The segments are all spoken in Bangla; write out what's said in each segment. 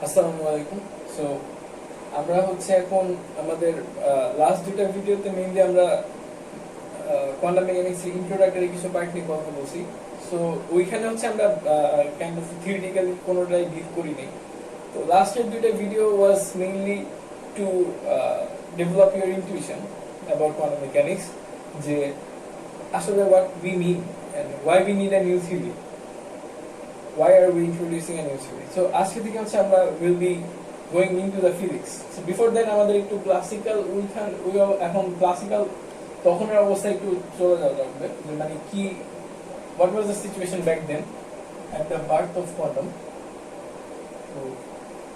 আসসালামু আলাইকুম। সো আমরা হচ্ছে এখন আমাদের লাস্ট দুইটা ভিডিওতে মেইনলি আমরা কোয়ান্টাম মেকানিক্স ইন্ট্রোডাক্টরি কিছু পার্ট নিয়ে কথা বলছি। সো ওইখানে হচ্ছে আমরা কাইন্ড অফ থিওরিটিক্যালি কোনোটাই ডিল করি নাই। তো লাস্টের দুইটা video was mainly to develop your intuition about quantum mechanics, যে আসলে what we mean and why we need a new theory, why are we introducing a new theory? So আজকে থেকে হচ্ছে আমরা will be going into the physics. So before that আমাদের একটু ক্লাসিক্যাল এখন ক্লাসিক্যাল তখনের অবস্থা একটু চলে যাওয়া লাগবে, যে মানে কি what was the situation back then at the birth of quantum. So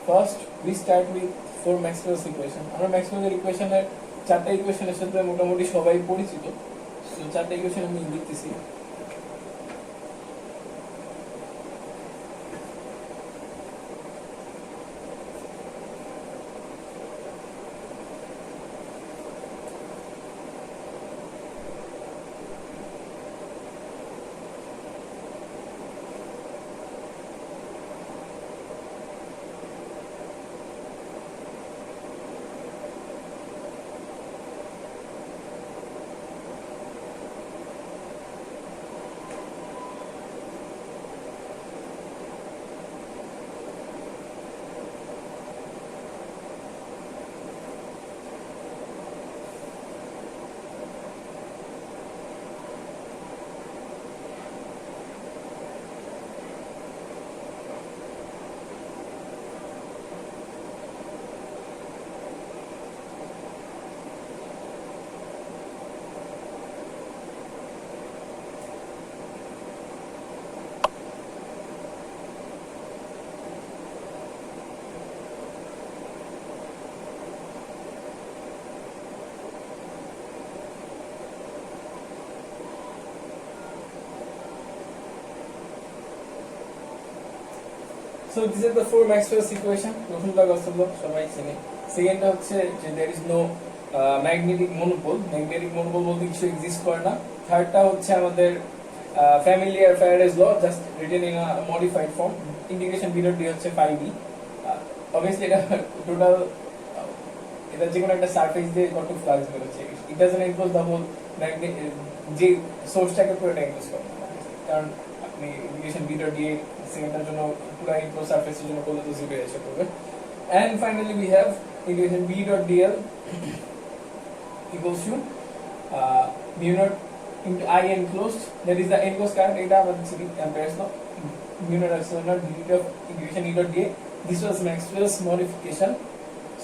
first we start with four Maxwell's equation. আমরা ম্যাক্সওয়েলের ইকুয়েশনের চারটা ইকুয়েশনের সাথে মোটামুটি সবাই পরিচিত। সো চারটা ইকুয়েশন আমি লিখতেছি। So these are the four Maxwell's equation. প্রথমটা কথা হলো সবাই চিনি। সেকেন্ডটা হচ্ছে যে there is no magnetic monopole. Magnetic monopole বলতে কিছু এক্সিস্ট করে না। থার্ডটা হচ্ছে আমাদের familiar Faraday's law, just written in a modified form. Integration b dot d হচ্ছে phi b. Obviously এটা টোটাল এটা যে কোনো একটা সারফেস দিয়ে কত ফ্লাক্স বের হচ্ছে। It doesn't enclose the whole magnet যে সোর্সটাকে পুরোটা এনক্লোজ করে না, কারণ আপনি ইন্টিগ্রেশন b dot d সেকেন্ডটার জন্য পুরো ইনক্লোজ সারফেসের জন্য করলে তো জিরো এসে পড়বে। And finally we have integration b dot dl equals to mu naught into I enclosed, that is the enclosed current. এটা আমাদের ছিল Ampere's law, mu naught epsilon naught dt of integration e dot da. This was Maxwell's modification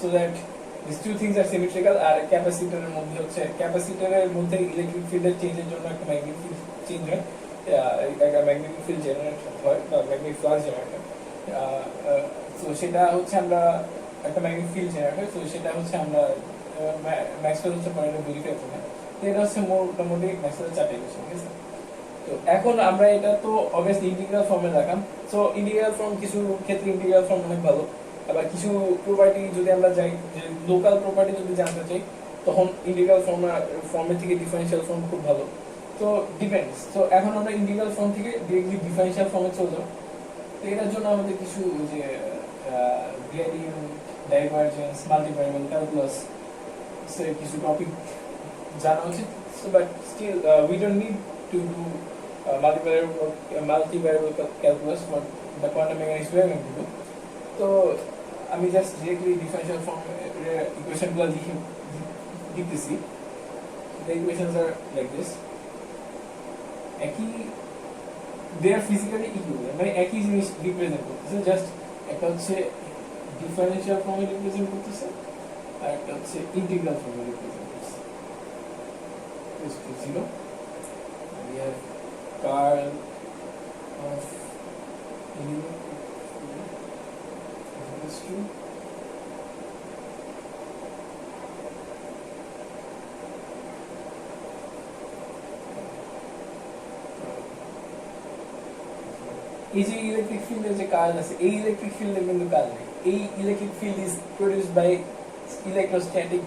so that these two things are symmetrical. আর ক্যাপাসিটরের মধ্যে হচ্ছে ক্যাপাসিটরের মধ্যে ইলেকট্রিক ফিল্ডের চেঞ্জের জন্য একটা ম্যাগনেটিক ফিল্ড চেঞ্জ হয়, একটা ম্যাগনেটিক ফিল্ড জেনারেট হয় বা ম্যাগনেটিক ফ্লাক্স জেনারেট হয়। তো সেটা হচ্ছে আমরা একটা ম্যাগনেটিক ফিল্ড জেনারেট হয়, তো সেটা হচ্ছে আমরা ম্যাক্সওয়েল হচ্ছে পয়েন্টে ভেরিফাই করি। তো এটা হচ্ছে মোটামুটি ম্যাক্সওয়েলের চারটে ইকুয়েশন, ঠিক আছে? তো এখন আমরা এটা তো অবভিয়াসলি ইন্টিগ্রাল ফর্মে রাখলাম। সো ইন্টিগ্রাল ফর্ম কিছু ক্ষেত্রে ইন্টিগ্রাল ফর্ম অনেক ভালো, আবার কিছু প্রপার্টি যদি আমরা যাই, যে লোকাল প্রপার্টি যদি জানতে চাই, তখন ইন্টিগ্রাল ফর্মের থেকে ডিফারেনশিয়াল ফর্ম খুব ভালো। তো ডিপেন্ডস। তো এখন আমরা ইন্টিগ্রাল ফর্ম থেকে ডিরেক্টলি ডিফারেনশিয়াল ফর্মে চলে যাব। তো এটার জন্য আমাদের কিছু যে গ্রেডিয়েন্ট, ডাইভারজেন্স, মাল্টিভ্যারিয়েবল ক্যালকুলাস কিছু টপিক জানা উচিত। So but still we don't need to do multivariable calculus for the quantum mechanics we are going to do. তো আমি জাস্ট ডিরেক্টলি ডিফারেনশিয়াল ফর্ম ইকুয়েশনগুলো লিখতেছি। The equations are like this. একই they are physically equivalent, মানে একই জিনিস রিপ্রেজেন্ট করতেছে, জাস্ট একটা হচ্ছে ডিফারেনশিয়াল ফর্মে রিপ্রেজেন্ট করতেছে আর একটা হচ্ছে ইন্টিগ্রাল ফর্মে রিপ্রেজেন্ট করতেছে। is to 0. We have curl of element equals to এই যে ইলেকট্রিক ফিল্ডের যে কার্ল আছে, এই ইলেকট্রিক ফিল্ডের কিন্তু কার্ল নেই। এই electric field is produced by electrostatic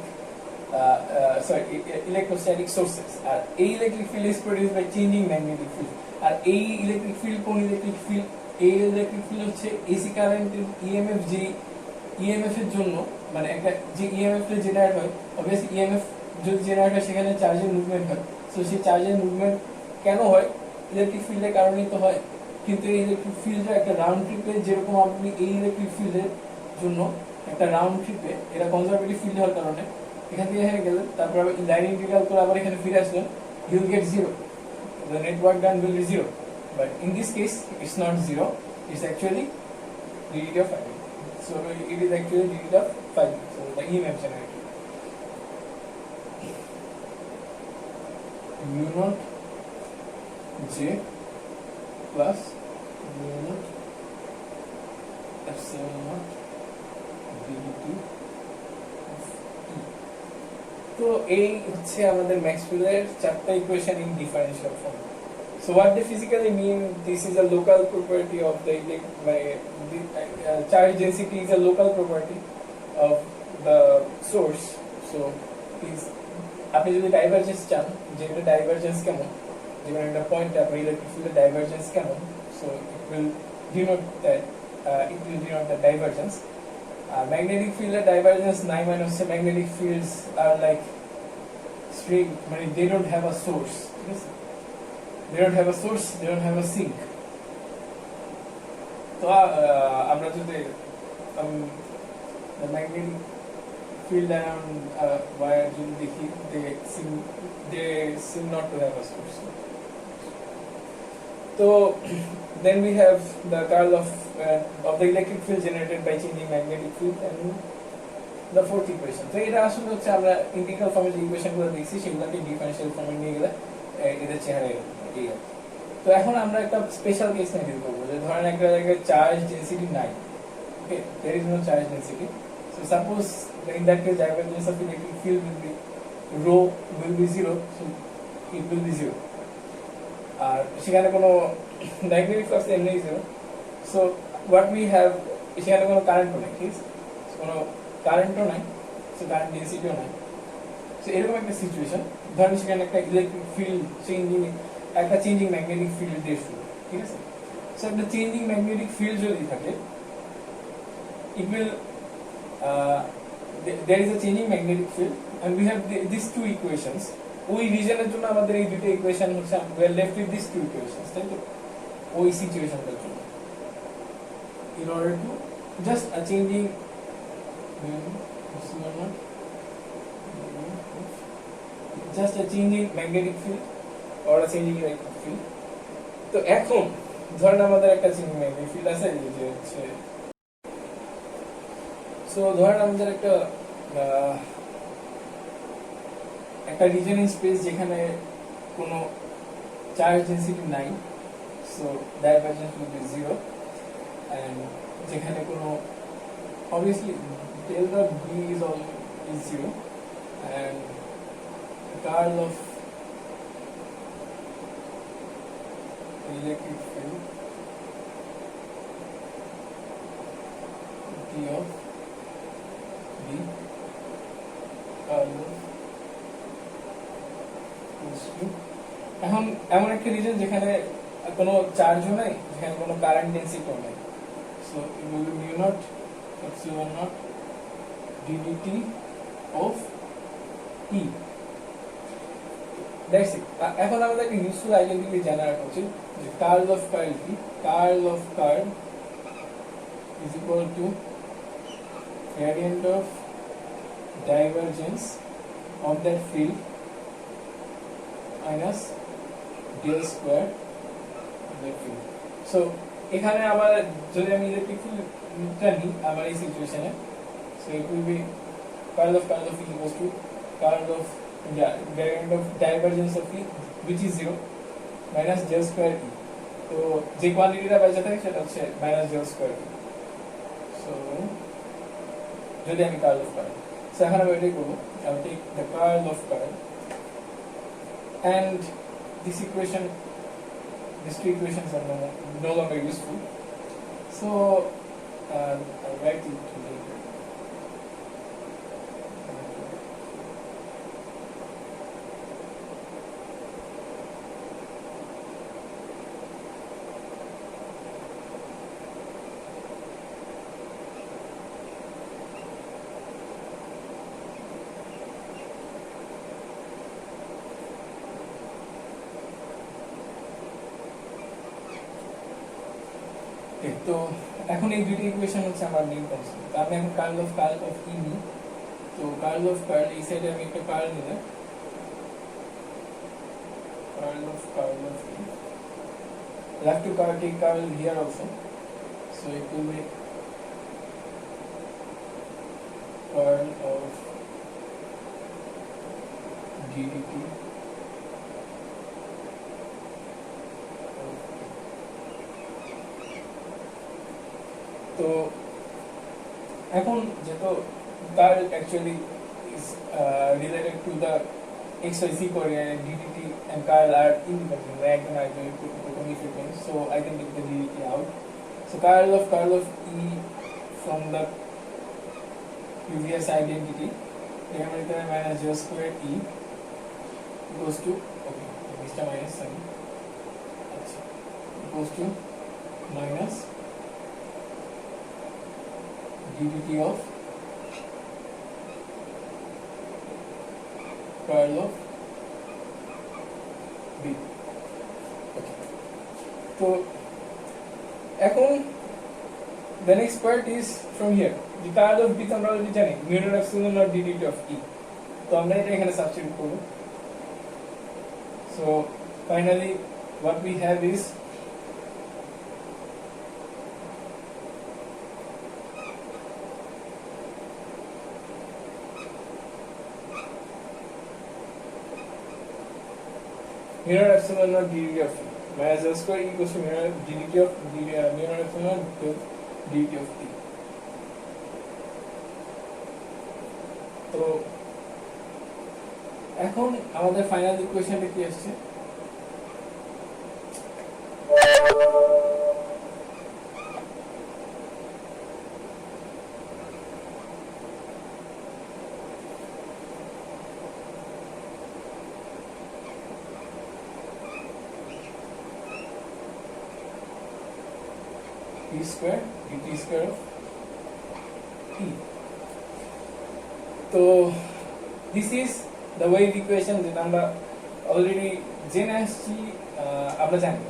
electrostatic sources, আর এই electric field is produced by changing magnetic field. আর এই ইলেকট্রিক ফিল্ড কোন ইলেকট্রিক ফিল্ড এই ইলেকট্রিক ফিল্ড হচ্ছে এসি কারেন্টের ইএমএফ যে ইএমএফ এর জন্য মানে একটা যে ইএমএফ টা জেনারেট হয় অবভিয়াসলি ইএমএফ যদি জেনারেট হয় সেখানে চার্জের মুভমেন্ট হয় সো সেই চার্জের মুভমেন্ট কেন হয় ইলেকট্রিক ফিল্ডের কারণেই তো হয় কিন্তু এই ইলেকট্রিক ফিল্ডের একটা রাউন্ড ট্রিপে যেরকম আপনি এই ইলেকট্রিক ফিল্ডের জন্য একটা রাউন্ড ট্রিপে এটা কনজারভেটিভ ফিল্ড হওয়ার কারণে এখান থেকে এখানে গেলেন তারপর আবার লাইন ইন্টিগ্রাল করে আবার এখানে ফিরে আসলেন you will get zero the net work done will be zero but in this case it's not zero it's actually dt of phi so it is actually dt of phi so the EMF generated mu naught j plus mu naught epsilon naught dt of E তো এই হচ্ছে আমাদের ম্যাক্সওয়েলের চারটা equation in differential form so what they physically mean this is a local property of the charge density is a local property of the source so is আপনি যদি ডাইভারজেন্স চান যে এটা ডাইভারজেন্স কেমন যেমন একটা পয়েন্টে আপনি ইলেকট্রিক ফিল্ডের ডাইভারজেন্স কেমন so it will denote the divergence magnetic field divergence নাই মানে হচ্ছে magnetic fields are like string মানে they don't have a source ঠিক আছে they don't have a source they don't have a sink তো আমরা যদি the magnetic field around wire যদি দেখি they seem not to have a source so then we have the curl of the electric field generated by changing magnetic field and the fourth equation so এটা আসলে হচ্ছে আমরা ইন্টিগ্রাল ফর্মে যে ইকুয়েশনগুলো দেখছি সেগুলোকে ডিফারেনশিয়াল ফর্মে নিয়ে গেলে এদের চেহারা এরকম এই তো এখন আমরা একটা স্পেশাল কেস নিয়ে ডিল করব যে ধরেন একটা জায়গায় চার্জ ডেনসিটি নাই okay there is no charge density so suppose in that case divergence of electric field will be rho will be 0 so it will be 0 আর সেখানে কোনো ম্যাগনেটিক ফ্লাক্স এমনি 0 so what we have সেখানে কোনো কারেন্টও নাই ঠিক আছে কোনো কারেন্টও নাই সো কারেন্ট ডেনসিটিও নাই সো এরকম একটা সিচুয়েশন ধরেন সেখানে একটা electric field changing magnetic field দিয়ে শুরু ঠিক আছে সো একটা চেঞ্জিং ম্যাগনেটিক ফিল্ড যদি থাকে it will there is a changing magnetic field and we have these two equations ওই রিজনের জন্য আমাদের এই দুটো ইকুয়েশন হচ্ছে we are left with these two equations তাই তো ওই সিচুয়েশনটার জন্য in order to just a changing just a changing magnetic field or a changing electric field তো এখন ধরেন আমাদের একটা চেঞ্জিং ম্যাগনেটিক ফিল্ড আছে যে হচ্ছে সো ধরেন আমাদের একটা রিজন ইন স্পেস যেখানে কোনো চার্জ ডেনসিটি নাই so divergence will be 0 and যেখানে কোনো obviously del dot B is 0 and curl of electric field D of B curl of এখন এমন একটা রিজন যেখানে কোনো চার্জও নাই যেখানে কোনো কারেন্ট ডেনসিটিও নাই so it will be mu naught epsilon naught ddt of E that's it এখন আমাদের একটা ইউজফুল আইডেন্টিটি জানা রাখা উচিত যে কার্ল অফ কার্ল কি curl of curl is equal to gradient of divergence of that field minus del square of that field so এখানে আবার যদি আমি ইলেকট্রিক ফিল্ডটা নিই আমার এই সিচুয়েশনে so it will be curl of E equals to curl of gradient of divergence of E which is 0 minus del square E তো যে কোয়ান্টিটিটা বেঁচে থাকে সেটা হচ্ছে minus del square E so যদি আমি curl of curl so এখন আমি এটাই করবো I will take the curl of curl and this equation these two equations are no longer useful so I'll write it later Okay, তো এখন এই দুইটা ইকুয়েশন হচ্ছে আমার মেইন কনসেপ্ট। তো আমি এখন কার্ল অফ ই নিই। তো কার্ল অফ এই সাইডে আমি একটা কার্ল নিলাম, curl of E. I have to take curl here also, so it will be curl of ddt তো এখন যেহেতু curl actually is related to the XYZ coordinate, ddt and curl are independent, right? And I will put only frequency, so I can take the ddt out. So curl of E from the previous identity, minus j square E equals to, okay, Mr. minus sign, equals to minus ddt of curl of B. Okay. So এখন the next part is from here. The curl of B আমরা already জানি, mu naught epsilon naught ddt of E. তো আমরা এটা এখানে সাবস্টিটিউট করব। So finally what we have is mu naught epsilon naught ddt of E minus L square equals to mu naught ddt of mu naught epsilon naught ddt of T. তো এখন আমাদের ফাইনাল ইকুয়েশনটা কি আসছে? T square dt square of E. তো this is the wave equation যেটা আমরা already জেনে আসছি, আমরা জানি,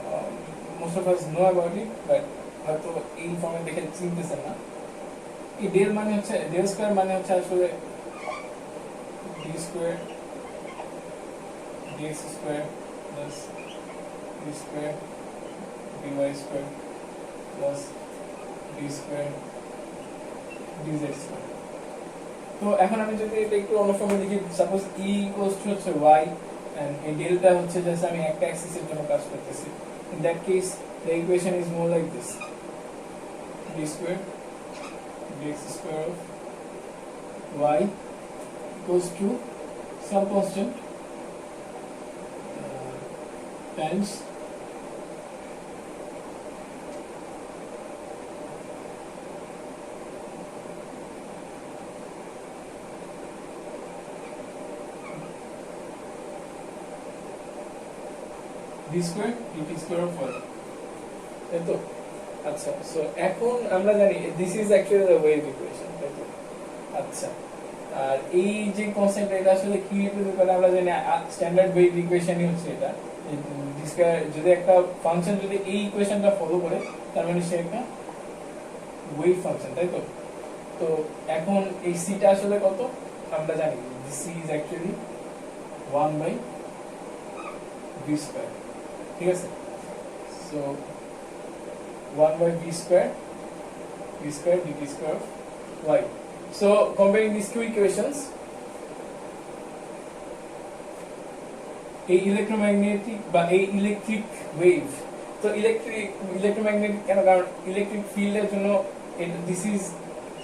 most of us know about it, but হয়তো এই ফর্মে দেখে চিনতেছেন না। এই ডেল মানে হচ্ছে, ডেল স্কয়ার মানে হচ্ছে আসলে d square dx square plus d square dy square plus d square dz square. তো এখন আমি যদি এটা একটু অন্য ফর্মে লিখি, সাপোজ E ইকুয়ালস টু হচ্ছে y and এই ডেল্টা হচ্ছে জাস্ট আমি একটা অ্যাক্সিসের জন্য কাজ করতেছি। In that case the equation is more like this: d square dx square of y equals to some constant times d square dt square of y. তাই তো? আচ্ছা, সো এখন আমরা জানি this is actually the wave equation, তাই তো? আচ্ছা, আর এই যে কনসেপ্ট এটা আসলে কি রিপ্রেজেন্ট করে আমরা জানি, স্ট্যান্ডার্ড ওয়েভ ইকুয়েশনই হচ্ছে এটা। যদি একটা ফাংশন যদি এই ইকুয়েশনটা ফলো করে তার মানে সে একটা ওয়েভ ফাংশন, তাই তো? তো এখন এই সিটা আসলে কত আমরা জানি, c is actually 1/v square, ঠিক আছে? So 1/v square dt square of y. So comparing these two equations, a electromagnetic বা a electric wave, তো electromagnetic কেন, কারণ ইলেকট্রিক ফিল্ডের জন্য this is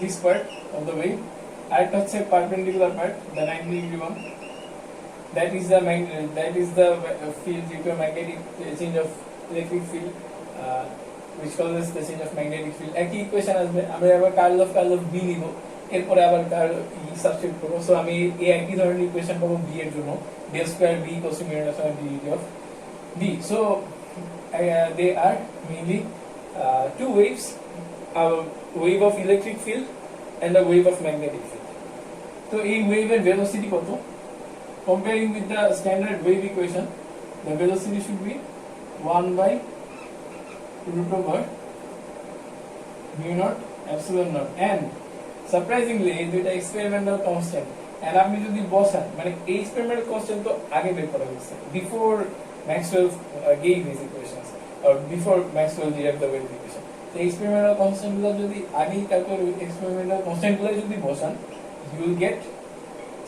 this part of the wave, আর এটা হচ্ছে perpendicular part, the 90 degree one, that is the field due to a magnetic change of electric field, which causes the change of magnetic field. একই ইকুয়েশন আসবে, আমরা আবার কার্ল অফ বি নিব, এরপরে আবার কার্ল ই সাবস্টিটিউট করব। সো আমি এই একই ধরনের ইকুয়েশন পাবো বি এর জন্য, del square b equals to mu naught ddt of b. So they are mainly two waves, a wave of electric field and a wave of magnetic field. তো এই ওয়েভের ভেলোসিটি কত? Comparing with the standard wave equation, the velocity should be 1/√, mu naught epsilon naught and surprisingly এই দুইটা experimental constant and আপনি যদি বসান মানে এই experimental constant তো আগে বের করা হয়েছে before Maxwell gave his equations or before Maxwell derived the wave equation the experimental constant গুলো যদি আগেই তারপর experimental constant গুলো যদি বসান you will get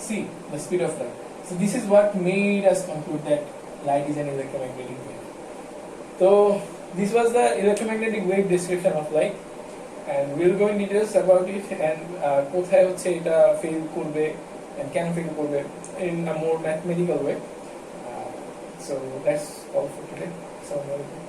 c the speed of light so this is what made us conclude that light is an electromagnetic wave so this was the electromagnetic wave description of light and we'll go in details about it and কোথায় হচ্ছে এটা fail করবে and can fail করবে in a more mathematical way so that's all for today. Assalamu alaikum.